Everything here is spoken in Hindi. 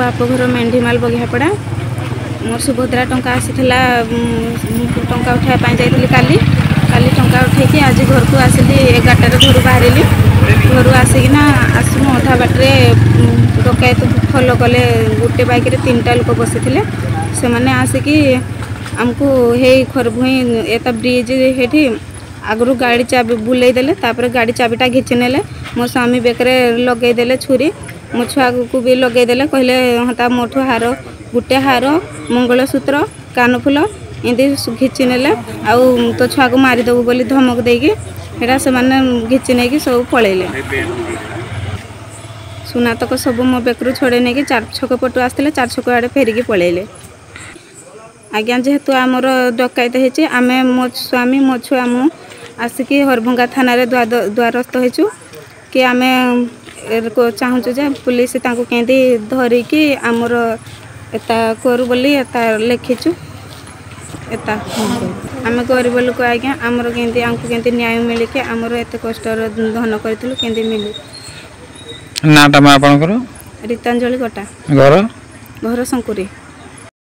बापघर मेंढीमाल बगियापड़ा मोर सुभद्रा टंका आसीला टंका उठाई जाइली काली काली टंका उठे आज घर को आसिली 11टार घर बाहर घर आसिकिना आसमु अधा बाटे डकैत फलो कले गोटे बाइक 3टा लोक बसी से मैंने आसिकी आमको हे खरभुई एता ब्रिज हेठी आगु गाड़ी चाबी बुलेदेले गाड़ी चाबीटा घिची नेले मो स्वामी बेकरे लगेदेले छुरी मो छुआ को भी लगेदेले कहले हता मोठू हार गुटे हार मंगलसूत्र कानफुल एमती घिची नेले आउ तो छुआ को मारिदेबू बोली धमक देकी हेटा से माने घिची नहीं सब पलैले सुनातक सब मो बेकरू छोड़े नहीं 4 छक पटू आसते 4 छक आड़े फेरिकी पलैले आज्ञा जेहेतु आमर डकैत होती आम मो स्वामी मो छुआ मु आसिकी हरभंगा थाना द्वारस्थ होचु कि आम चाहूँ जे पुलिस केंदी धरिकी आमर एता करू बोली एता लिखिचु एता आम गरीब लोक आज्ञा आमर केंदी आमको केंदी न्याय मिले कि आमर एत कष्ट धन करथिलु केंदी मिले नाटा मा आपनकर रीतांजलि गटा घर घर संकुरी।